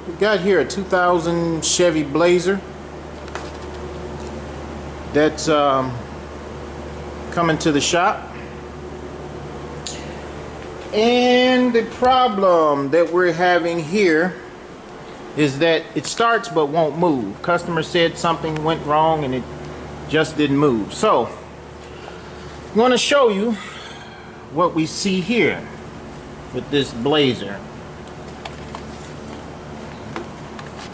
We got here a 2000 Chevy Blazer that's coming to the shop. And the problem that we're having here is that it starts but won't move. Customer said something went wrong and it just didn't move. So I'm going to show you what we see here with this Blazer.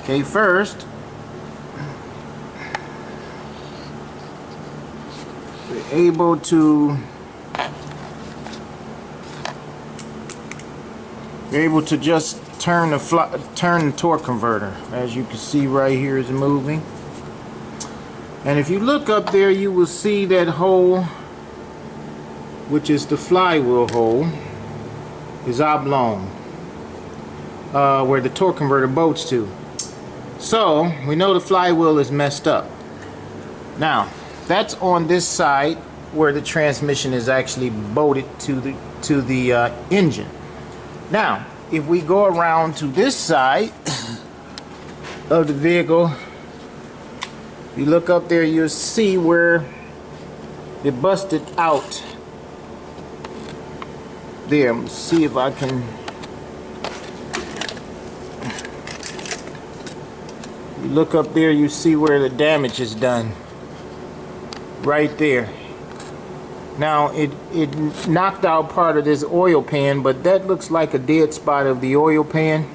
Okay, first we're able to just turn the torque converter. As you can see right here, is moving. And if you look up there, you will see that hole, which is the flywheel hole, is oblong, where the torque converter bolts to. So we know the flywheel is messed up. Now that's on this side where the transmission is actually bolted to the engine. Now if we go around to this side of the vehicle, you look up there, you'll see where it busted out there. Let's see if I can. You look up there, you see where the damage is done right there. Now it knocked out part of this oil pan, but that looks like a dead spot of the oil pan,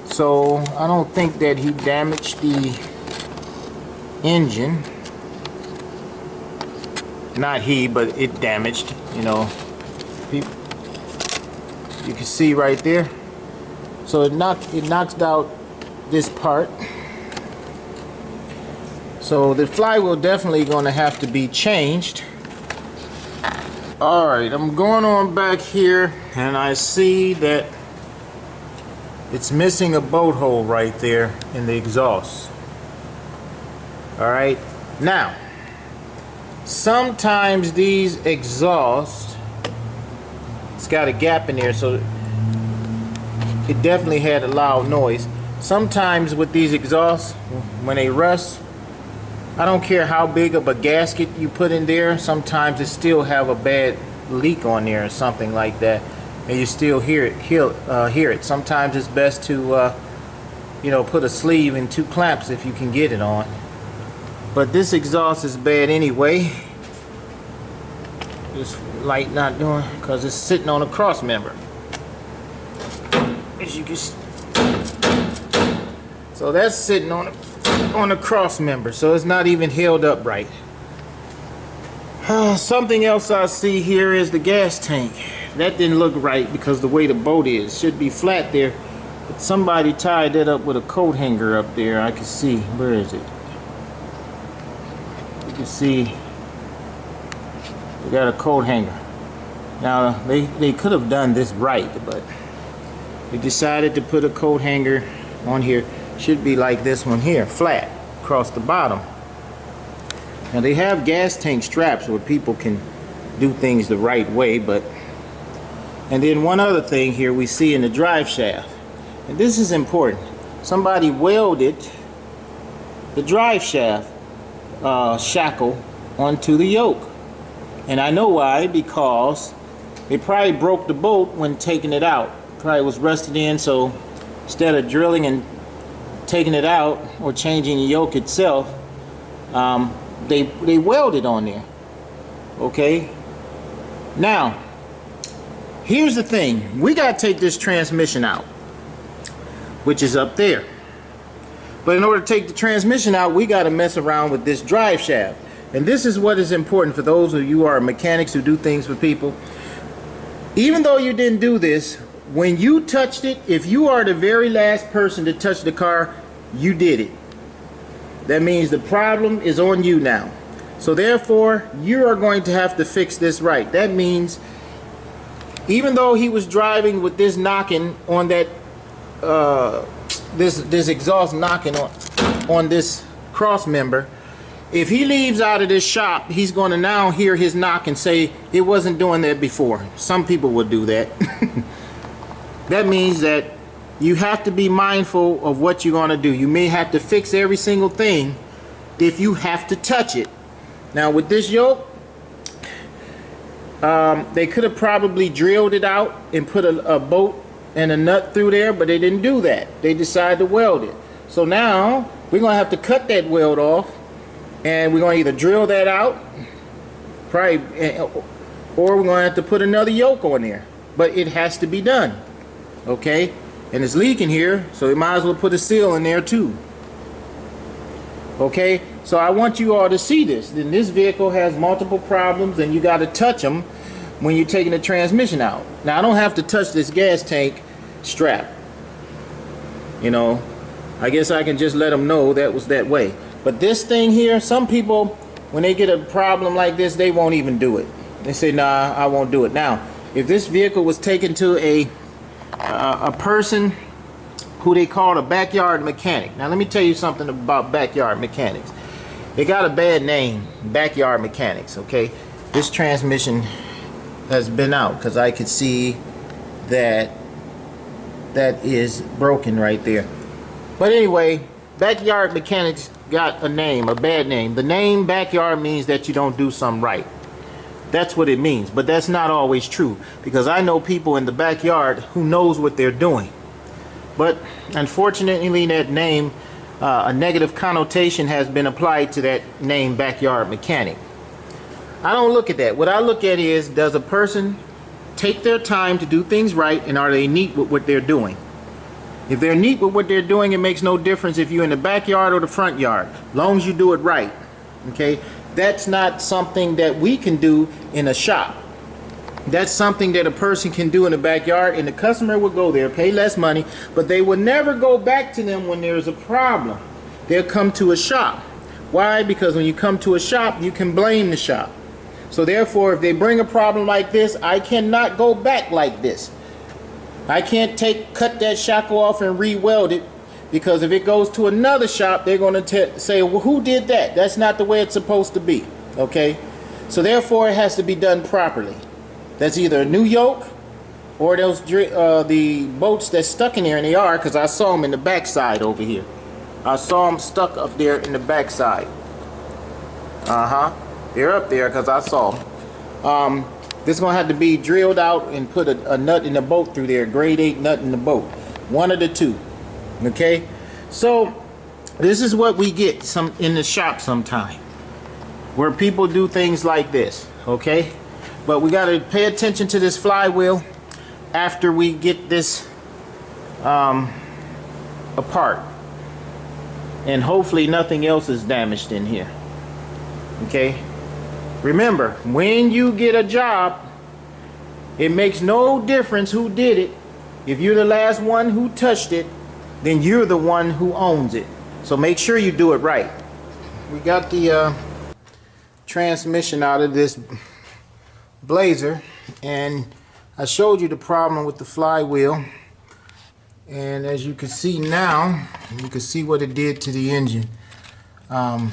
so I don't think that he damaged the engine. Not he, but it damaged, you know. You can see right there. So it knocks out this part. So the flywheel definitely going to have to be changed. Alright, I'm going on back here and I see that it's missing a bolt hole right there in the exhaust. Alright, now sometimes these exhausts, it's got a gap in there, so it definitely had a loud noise. Sometimes with these exhausts, when they rust, I don't care how big of a gasket you put in there, sometimes it still have a bad leak on there or something like that, and you still hear it. Sometimes it's best to you know, put a sleeve and 2 clamps if you can get it on. But this exhaust is bad anyway. This light not doing, because it's sitting on a cross member, as you can see. So that's sitting on a cross member, so it's not even held up right. Something else I see here is the gas tank. That didn't look right because the way the bolt is. Should be flat there, but somebody tied that up with a coat hanger up there. I can see. Where is it? You can see we got a coat hanger. Now they could have done this right, but they decided to put a coat hanger on here. Should be like this one here, flat across the bottom. Now they have gas tank straps where people can do things the right way, but and then one other thing here we see in the drive shaft, and this is important. Somebody welded the drive shaft shackle onto the yoke, and I know why, because they probably broke the bolt when taking it out. Probably was rusted in, so instead of drilling and taking it out or changing the yoke itself, they welded on there. Okay, now here's the thing. We got to take this transmission out, which is up there. But in order to take the transmission out, we got to mess around with this drive shaft. And this is what is important for those of you who are mechanics who do things for people. Even though you didn't do this, when you touched it, if you are the very last person to touch the car, you did it. That means the problem is on you now. So therefore, you are going to have to fix this right. That means even though he was driving with this knocking on that this exhaust knocking on this cross member, if he leaves out of this shop, he's going to now hear his knock and say it wasn't doing that before. Some people would do that. That means that you have to be mindful of what you're going to do. You may have to fix every single thing if you have to touch it. Now with this yoke, they could have probably drilled it out and put a bolt and a nut through there, but they didn't do that. They decided to weld it. So now we're going to have to cut that weld off, and we're going to either drill that out, probably, or we're going to have to put another yoke on there. But it has to be done, okay? And it's leaking here, so we might as well put a seal in there too. Okay, so I want you all to see this. Then this vehicle has multiple problems, and you got to touch them when you're taking the transmission out. Now I don't have to touch this gas tank strap. You know, I guess I can just let them know that was that way. But this thing here, some people, when they get a problem like this, they won't even do it. They say, nah, I won't do it. Now, if this vehicle was taken to a person who they call a backyard mechanic. Now let me tell you something about backyard mechanics. They got a bad name, backyard mechanics, okay? This transmission has been out because I could see that that is broken right there. But anyway, backyard mechanics got a name, a bad name. The name backyard means that you don't do something right. That's what it means, but that's not always true, because I know people in the backyard who knows what they're doing. But unfortunately, that name, a negative connotation has been applied to that name, backyard mechanic. I don't look at that. What I look at is, does a person take their time to do things right, and are they neat with what they're doing? If they're neat with what they're doing, it makes no difference if you're in the backyard or the front yard, as long as you do it right. Okay? That's not something that we can do in a shop. That's something that a person can do in the backyard, and the customer will go there, pay less money, but they will never go back to them when there's a problem. They'll come to a shop. Why? Because when you come to a shop, you can blame the shop. So therefore, if they bring a problem like this, I cannot go back like this. I can't cut that shackle off and re-weld it, because if it goes to another shop, they're going to say, well, who did that? That's not the way it's supposed to be. Okay? So therefore, it has to be done properly. That's either a new yoke or those the bolts that's stuck in there, and they are, because I saw them in the backside over here. I saw them stuck up there in the backside. They're up there because I saw them. This is going to have to be drilled out and put a nut in the bolt through there, grade 8 nut in the bolt. One of the two. Okay, so this is what we get in the shop sometime, where people do things like this. Okay, but we got to pay attention to this flywheel after we get this apart, and hopefully nothing else is damaged in here. Okay, remember, when you get a job, it makes no difference who did it. If you're the last one who touched it, then you're the one who owns it. So make sure you do it right. We got the transmission out of this Blazer, and I showed you the problem with the flywheel, and as you can see now, you can see what it did to the engine. The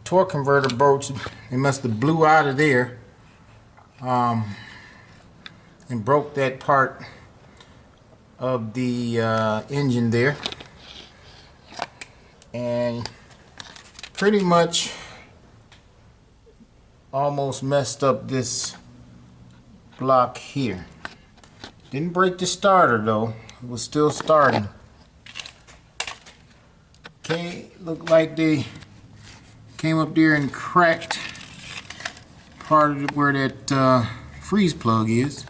torque converter bolts, it must have blew out of there and broke that part of the engine there, and pretty much almost messed up this block here. Didn't break the starter though, it was still starting. Okay, looked like they came up there and cracked part of where that freeze plug is.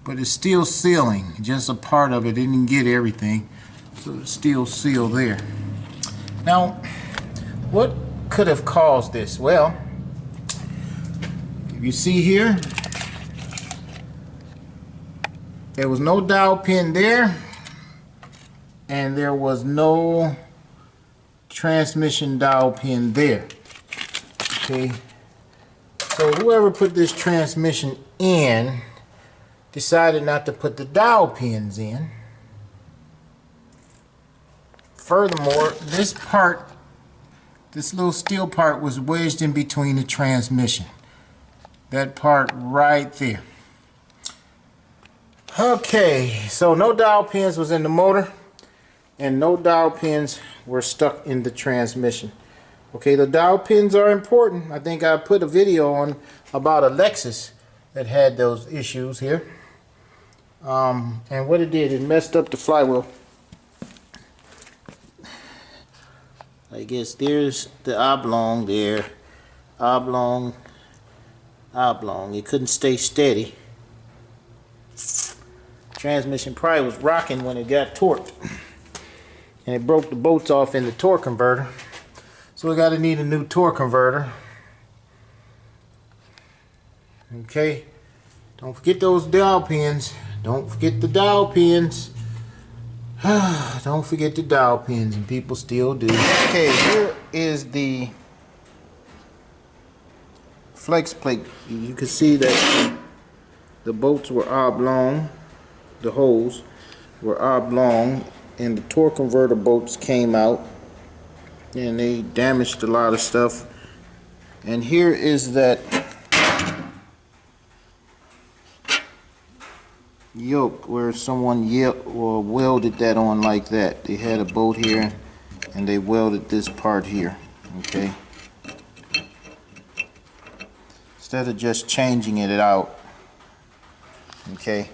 But it's still sealing, just a part of it. It didn't get everything, so it's still sealed there. Now, what could have caused this? Well, if you see here, there was no dowel pin there, and there was no transmission dowel pin there. Okay, so whoever put this transmission in decided not to put the dowel pins in. Furthermore, this part, this little steel part, was wedged in between the transmission. That part right there. Okay, so no dowel pins was in the motor, and no dowel pins were stuck in the transmission. Okay, the dowel pins are important. I think I put a video on about a Lexus that had those issues here. And what it did, it messed up the flywheel. I guess there's the oblong there. Oblong. It couldn't stay steady. Transmission probably was rocking when it got torqued. And it broke the bolts off in the torque converter. So we gotta need a new torque converter. Okay. Don't forget those dowel pins. Don't forget the dowel pins. Don't forget the dowel pins, and people still do. Okay, here is the flex plate. You can see that the bolts were oblong. The holes were oblong, and the torque converter bolts came out, and they damaged a lot of stuff. And here is that yoke where someone welded that on like that. They had a bolt here and they welded this part here. Okay, instead of just changing it out. Okay,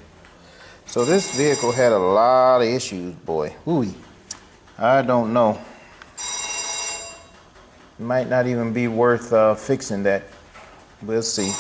so this vehicle had a lot of issues, boy. Ooh, I don't know. It might not even be worth fixing that. We'll see.